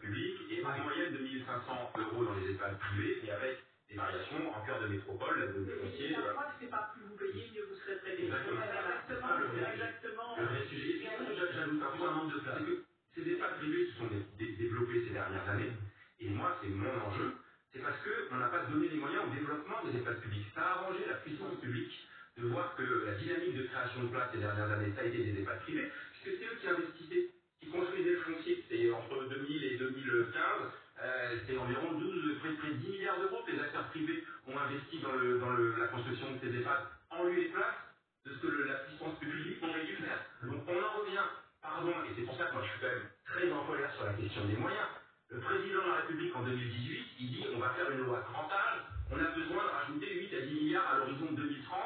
publics est en moyenne de 1 500 € dans les espaces privés et avec des variations en cœur de métropole, de foncier. Je crois que c'est pas plus vous payez, mieux vous serez traité. Exactement. Exactement. Le vrai sujet, j'ajoute un manque de place. C'est que ces espaces privés se sont développés ces dernières années. Et moi, c'est mon enjeu. C'est parce qu'on n'a pas donné les moyens au développement des espaces publics. Ça a arrangé la puissance publique de voir que la dynamique de création de places ces dernières années, ça a été des espaces privés, puisque c'est eux qui investissaient, qui construisaient le foncier. C'est entre 2000 et 2015, c'est environ près de 10 milliards d'euros que les acteurs privés ont investi dans la construction de ces EHPAD en lieu et place de ce que la puissance publique aurait dû faire. Donc on en revient, et c'est pour ça que moi je suis quand même très en colère sur la question des moyens. Le président de la République en 2018, il dit on va faire une loi grand âge, on a besoin de rajouter 8 à 10 milliards à l'horizon de 2030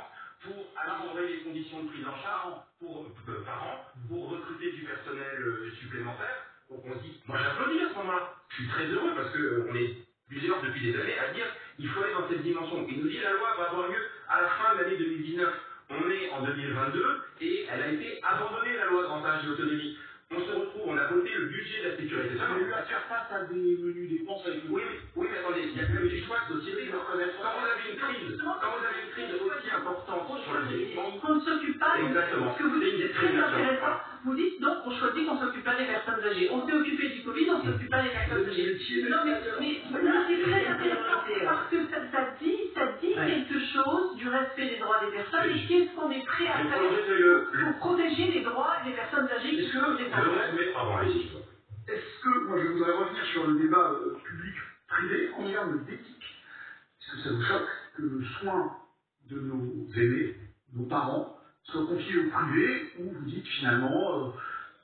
pour améliorer les conditions de prise en charge par an, pour recruter du personnel supplémentaire. Donc on se dit, moi j'applaudis à ce moment-là, je suis très heureux parce qu'on est plusieurs depuis des années à dire il faut aller dans cette dimension. Il nous dit la loi va avoir lieu à la fin de l'année 2019. On est en 2022 et elle a été abandonnée, la loi grand âge et autonomie. On se retrouve, on a voté le budget de la sécurité sociale. On a eu à faire face à des menus dépenses avec le... Oui, mais attendez, il y a quand même des choix de société. Quand vous avez une crise aussi importante sur le vieillissement, on ne s'occupe pas. Exactement. Ce que vous dites, c'est très intéressant. Vous dites non, on choisit qu'on ne s'occupe pas des personnes âgées. On s'est occupé du Covid, on ne s'occupe pas des personnes âgées. Non, mais c'est très intéressant parce que ça dit quelque chose du respect des droits des personnes et qu'est-ce qu'on est prêt à faire pour protéger les droits des personnes âgées qui sont des personnes. Est-ce que, moi je voudrais revenir sur le débat public-privé en termes d'éthique. Est-ce que ça vous choque que le soin de nos aînés, nos parents, soit confié au privé, où vous dites finalement,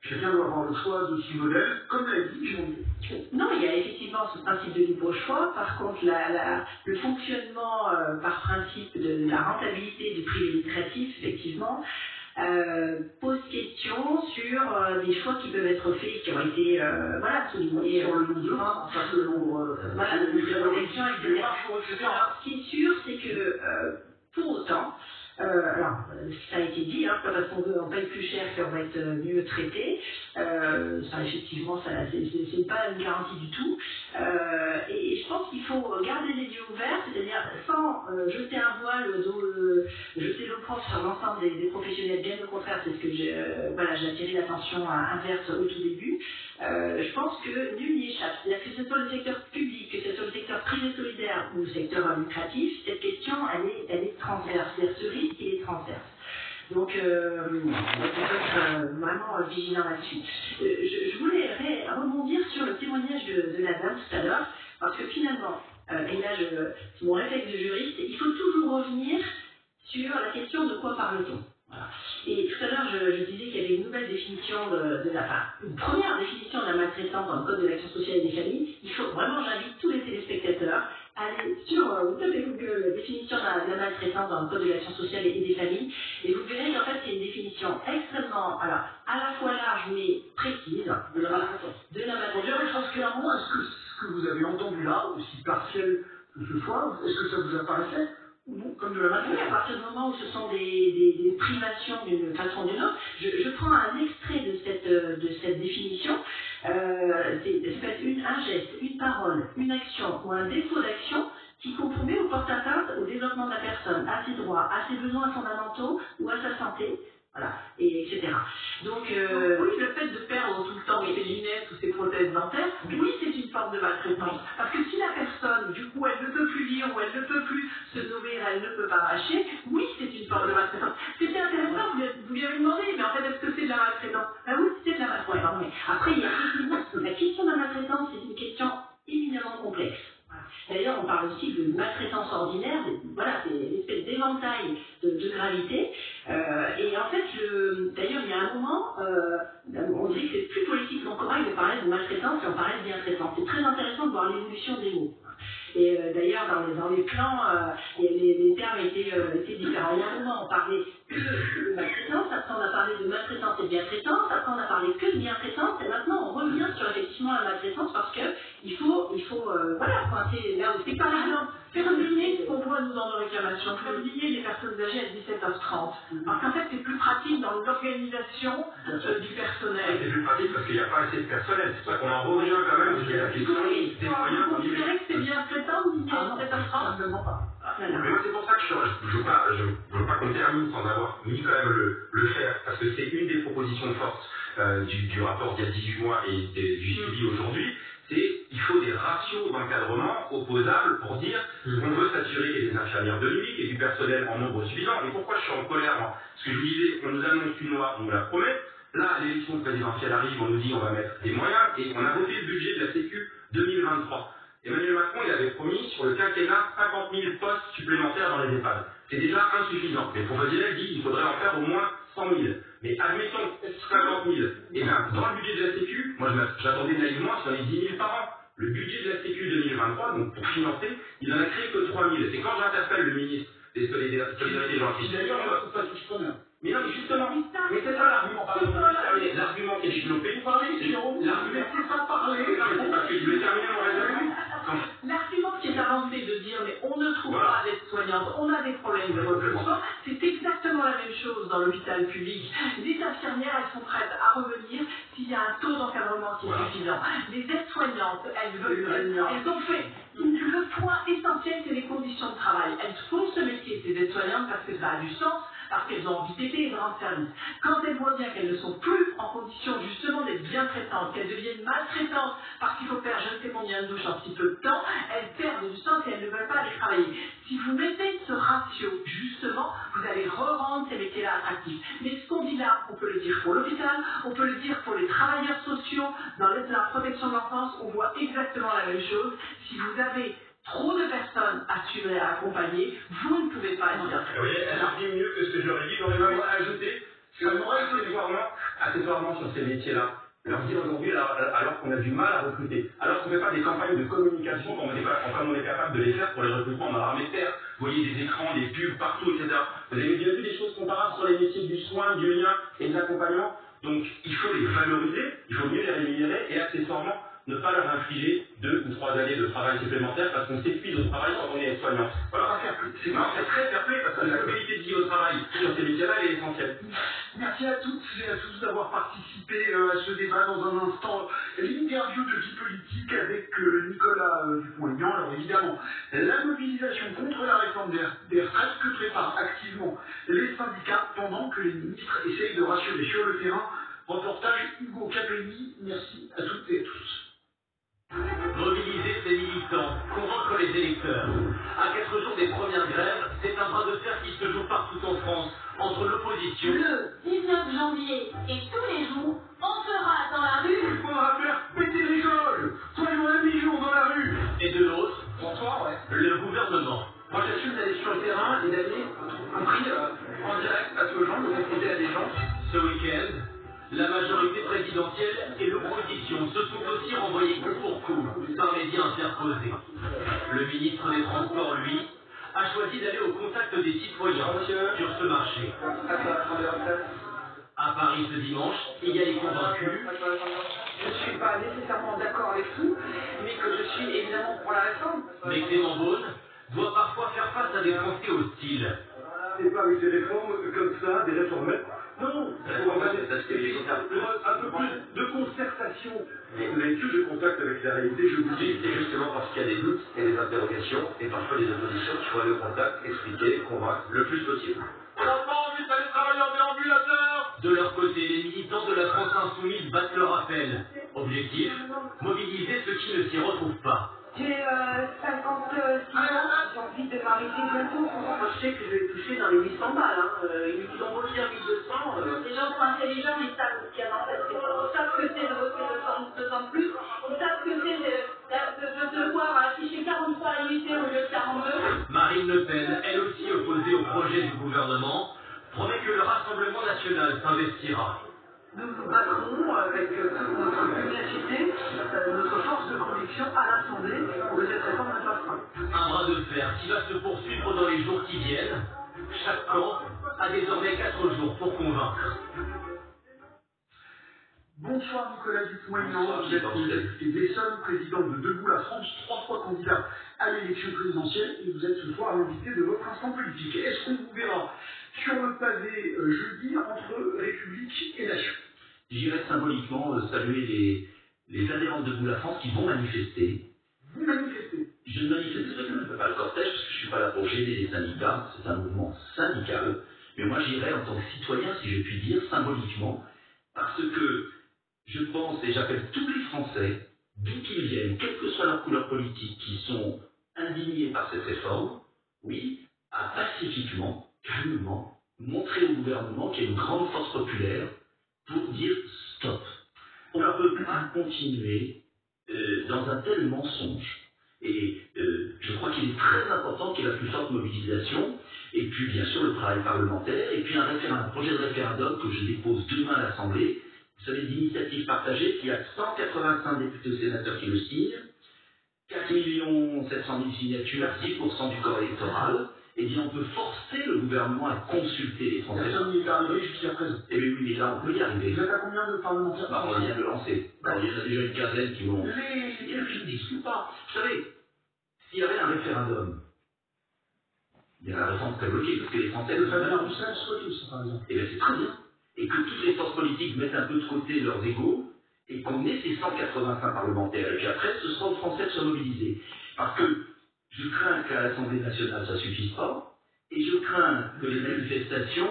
chacun doit avoir le choix de son modèle, comme l'a dit Jean-Pierre? Non, il y a effectivement ce principe de libre choix. Par contre, le fonctionnement par principe de la rentabilité du privé lucratif, effectivement, pose question sur des choix qui peuvent être faits, qui ont été soulignés sur le nombre parce que le nombre de protection, etc. Alors, ce qui est sûr, c'est que pour autant, ça a été dit, parce qu'on paye plus cher qu'on va être mieux traité. Ça, effectivement, c'est pas une garantie du tout. Et je pense qu'il faut garder les yeux ouverts, c'est-à-dire sans jeter un voile, jeter l'opprobre sur l'ensemble des professionnels. Bien au contraire, c'est ce que j'ai attiré l'attention inverse au tout début. Je pense que nul n'y échappe. C'est-à-dire que ce soit le secteur public, que ce soit le secteur privé solidaire ou le secteur lucratif, cette question, elle est transverse. C'est-à-dire ce risque, il est transverse. Donc, on doit être vraiment vigilant là-dessus. Je voulais rebondir sur le témoignage de la dame tout à l'heure, parce que finalement, et là, c'est mon réflexe de juriste, il faut toujours revenir sur la question de quoi parle-t-on. Voilà. Et tout à l'heure, je disais qu'il y avait une nouvelle définition une première définition de la maltraitance dans le Code de l'action sociale et des familles. J'invite tous les téléspectateurs à aller sur Google, définition de la maltraitance dans le Code de l'action sociale et des familles, et vous verrez qu'en fait, c'est une définition extrêmement, à la fois large mais précise de la maltraitance. On dirait particulièrement, est-ce que ce que vous avez entendu là, aussi partiel que ce soit, est-ce que ça vous apparaissait ou non, comme de la maltraitance? Oui, à partir du moment où ce sont des privations d'une façon ou d'une autre, je prends un extrait de cette définition. C'est un geste, une parole, une action ou un défaut d'action qui compromet ou porte atteinte au développement de la personne, à ses droits, à ses besoins fondamentaux ou à sa santé, etc. Donc, oui, le fait de perdre tout le temps ses lunettes ou ses prothèses dentaires, oui, c'est une forme de maltraitance. Parce que si la personne, du coup, elle ne peut plus lire ou elle ne peut plus se nourrir, elle ne peut pas marcher, oui, c'est une forme de maltraitance. C'était intéressant, vous lui avez demandé, mais en fait, est-ce que c'est de la maltraitance? Oui, c'est de la maltraitance. Mais après, il y a effectivement, la question de la maltraitance, c'est une question éminemment complexe. D'ailleurs, on parle aussi de maltraitance ordinaire, c'est une espèce d'éventail de gravité. Et en fait, d'ailleurs, il y a un moment, on dit que c'est plus politiquement correct de parler de maltraitance et on parlait de bien-traitance. C'est très intéressant de voir l'évolution des mots. Et d'ailleurs, dans les plans, les termes étaient différents. Il y a un moment, on parlait que de maltraitance, après on a parlé de maltraitance et de bien-traitance, après on a parlé que de bien-traitance, et maintenant on revient sur effectivement la maltraitance parce qu'il faut voilà, enfin, c'est pas l'argent. Faire dîner, ce qu'on voit nous dans nos réclamations, faire dîner les personnes âgées à 17h30. Parce qu'en fait, c'est plus pratique dans l'organisation du personnel. C'est plus pratique parce qu'il n'y a pas assez de personnel. C'est pour ça qu'on en revient quand même jusqu'à la question des moyens. Vous considérez que c'est bien traitant, dîner à 17h30? Mais moi, c'est pour ça que je veux pas qu'on termine sans avoir mis quand même le faire, parce que c'est une des propositions fortes du rapport d'il y a 18 mois et du suivi aujourd'hui. Il faut des ratios d'encadrement opposables pour dire qu'on veut s'assurer qu'il y ait des infirmières de nuit et du personnel en nombre suffisant. Et pourquoi je suis en colère, moi? Parce que je vous disais, on nous annonce une loi, on nous la promet. Là, l'élection présidentielle arrive, on nous dit on va mettre des moyens, et on a voté le budget de la Sécu 2023. Emmanuel Macron, il avait promis sur le quinquennat 50 000 postes supplémentaires dans les EHPAD. C'est déjà insuffisant. Les professionnels disent qu'il faudrait en faire au moins 100 000. Mais admettons 50 000. Et bien, dans le budget de la Sécu, moi j'attendais naïvement sur les 10 000 par an. Le budget de la Sécu 2023, donc pour financer, il n'en a créé que 3 000. C'est quand j'interpelle le ministre des Solidarités Gentilles. D'ailleurs, on va pas tous connaître. Mais non, mais justement, mais c'est ça l'argument. L'argument qui est développé. L'argument, laissez pas parler. Parce que je vais terminer mon résumé. L'argument qui est avancé de dire mais on ne trouve pas d'aide-soignante, on a des problèmes de recrutement, c'est exactement la même chose dans l'hôpital public. Les infirmières, elles sont prêtes à revenir s'il y a un taux d'encadrement qui est suffisant. Les aides-soignantes, elles ont fait. Le point essentiel, c'est les conditions de travail. Elles font ce métier, ces aides-soignantes, parce que ça a du sens, parce qu'elles ont envie d'aider et de rendre service. Quand elles voient bien qu'elles ne sont plus en condition justement d'être bien traitantes, qu'elles deviennent maltraitantes parce qu'il faut faire je ne sais combien de douches en si peu de temps, elles perdent du sens et elles ne veulent pas aller travailler. Si vous mettez ce ratio, justement, vous allez re-rendre ces métiers-là attractifs. Mais ce qu'on dit là, on peut le dire pour l'hôpital, on peut le dire pour les travailleurs sociaux, dans la protection de l'enfance, on voit exactement la même chose. Si vous avez trop de personnes à suivre et à accompagner, vous ne pouvez pas être bien traité. Oui, elle a dit mieux que ce que j'aurais dit. J'aurais même ajouté accessoirement sur ces métiers-là. Leur dire aujourd'hui, alors qu'on a du mal à recruter, alors qu'on ne fait pas des campagnes de communication comme on est capable de les faire pour les recrutements dans l'armée de terre. Vous voyez des écrans, des pubs partout, etc. Vous avez bien vu des choses comparables sur les métiers du soin, du lien et de l'accompagnement. Donc il faut les valoriser, il faut mieux les rémunérer et accessoirement ne pas leur infliger 2 ou 3 années de travail supplémentaire parce qu'on s'épuise au travail quand on est soignant. Voilà, c'est très fair play parce que la qualité de vie au travail sur ces métiers-là est essentielle. Merci à toutes et à tous d'avoir participé à ce débat. Dans un instant, l'interview de Vie Politique avec Nicolas Dupont-Aignan. Alors évidemment, la mobilisation contre la réforme des retraites que préparent activement les syndicats pendant que les ministres essayent de rassurer sur le terrain. Reportage Hugo Capelli. Merci à toutes et à tous. Mobiliser ses militants, convaincre les électeurs. À 4 jours des premières grèves, c'est un bras de fer qui se joue partout en France, entre l'opposition. Le 19 janvier et tous les jours, on sera dans la rue. Il faudra faire péter l'école. Soyons un million dans la rue. Et de l'autre, bonsoir, le gouvernement. Moi j'assume d'aller sur le terrain et d'aller, compris en direct face aux gens, de confronter à des gens. Ce week-end, la majorité présidentielle et l'opposition se sont aussi renvoyés coup pour coup par médias interposés. Le ministre des Transports, lui, a choisi d'aller au contact des citoyens sur ce marché. À Paris ce dimanche, il y a les convaincus. Je ne suis pas nécessairement d'accord avec tout, mais que je suis évidemment pour la réforme. Mais Clément Beaune doit parfois faire face à des Français hostiles. C'est pas avec des réformes comme ça, des réformettes. Non, on va un peu plus de concertation. Vous n'avez plus de contact avec la réalité, je vous dis. C'est justement parce qu'il y a des doutes et des interrogations et parfois des oppositions qu'il faut aller au contact, expliquer, convaincre le plus possible. On n'a pas envie d'aller travailler en déambulateur. De leur côté, les militants de la France Insoumise battent leur appel. Objectif, mobiliser ceux qui ne s'y retrouvent pas. J'ai 56 ans, j'ai envie de m'arrêter bientôt. Moi, je sais que je vais toucher dans les 800 balles. Ils nous ont voté à 1200. Les gens sont intelligents, ils savent ce qu'il y a dans cette réforme. Ils savent que c'est de voter 2 ans de plus. Ils savent que c'est de devoir afficher 43 unités au lieu de 42. Marine Le Pen, elle aussi opposée au projet du gouvernement, promet que le Rassemblement national s'investira. Nous nous battrons avec toute notre pugnacité, notre force de conviction à l'Assemblée pour que cette réforme ne passe pas. Un bras de fer qui va se poursuivre dans les jours qui viennent. Chaque camp a désormais 4 jours pour convaincre. Bonsoir Nicolas Dupont-Aignan, vous êtes Besson, président de Debout la France, 3 fois candidat à l'élection présidentielle, et vous êtes ce soir l'invité de votre instant politique. Est-ce qu'on vous verra sur le pavé jeudi entre République et Nation? J'irai symboliquement saluer les adhérents de Debout la France qui vont manifester. Vous manifestez? Je ne manifesterai pas le cortège parce que je ne suis pas là pour gêner les syndicats, c'est un mouvement syndical. Mais moi j'irai en tant que citoyen, si je puis dire, symboliquement, parce que je pense et j'appelle tous les Français, d'où qu'ils viennent, quelle que soit leur couleur politique, qui sont indignés par cette réforme, oui, à pacifiquement, calmement, montrer au gouvernement qu'il y a une grande force populaire pour dire stop. On ne peut pas continuer dans un tel mensonge. Et je crois qu'il est très important qu'il y ait la plus forte mobilisation, et puis bien sûr le travail parlementaire, et puis un projet de référendum que je dépose demain à l'Assemblée. Vous savez, d'initiative partagée, qu'il y a 185 députés ou sénateurs qui le signent, 4 700 000 signatures, 10% du corps électoral. Eh bien, on peut forcer le gouvernement à consulter les Français. Personne n'y est arrivé jusqu'à présent. Eh bien, oui, mais là, on peut y arriver. Vous êtes à combien de parlementaires? On vient de le lancer. Alors, il y en a déjà une quinzaine qui vont... Mais je ne discute pas. Vous savez, s'il y avait un référendum, il y a la réforme serait bloquée, parce que les Français... Le Fabien Roussel souhaite ça, par exemple. Eh bien, c'est très bien. Et que toutes les forces politiques mettent un peu de côté leurs égos, et qu'on ait ces 185 parlementaires. Et puis après, ce sera aux Français de se mobiliser. Parce que je crains qu'à l'Assemblée nationale, ça ne suffise pas, et je crains que les manifestations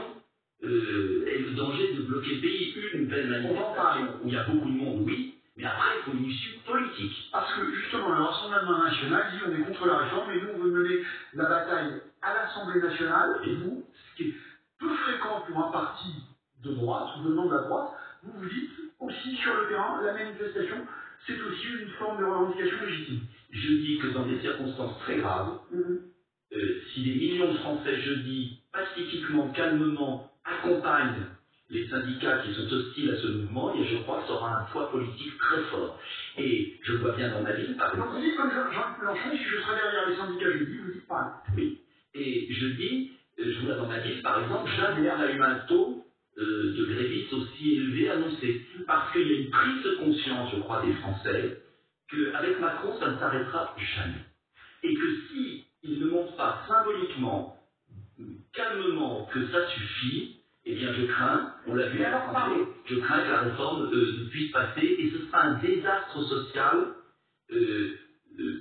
aient le danger de bloquer le pays. Une belle manifestation où il y a beaucoup de monde, oui, mais après, il faut une issue politique. Parce que justement, le Rassemblement national dit on est contre la réforme, et nous, on veut mener la bataille à l'Assemblée nationale, et vous, ce qui est peu fréquent pour un parti de droite, ou venant de la droite, vous dites aussi sur le terrain, la manifestation, c'est aussi une forme de revendication légitime. Je dis que dans des circonstances très graves, si des millions de Français, je dis, pacifiquement, calmement, accompagnent les syndicats qui sont hostiles à ce mouvement, et je crois que ça aura un poids politique très fort. Et je vois bien dans ma ville, par exemple... Donc vous dites comme Jean-Luc Mélenchon, si je serais derrière les syndicats jeudi, vous dites pareil. Oui. Et je dis, je vois dans ma ville, par exemple, jamais on a eu un taux de grévistes aussi élevé annoncé. Parce qu'il y a une prise de conscience, je crois, des Français, qu'avec Macron, ça ne s'arrêtera jamais. Et que si il ne montre pas symboliquement, calmement, que ça suffit, eh bien je crains, on l'a vu à l'Assemblée, je crains que la réforme ne puisse passer, et ce sera un désastre social,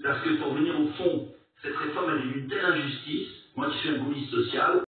parce que pour venir au fond, cette réforme elle est d'une telle injustice, moi qui suis un gaulliste social,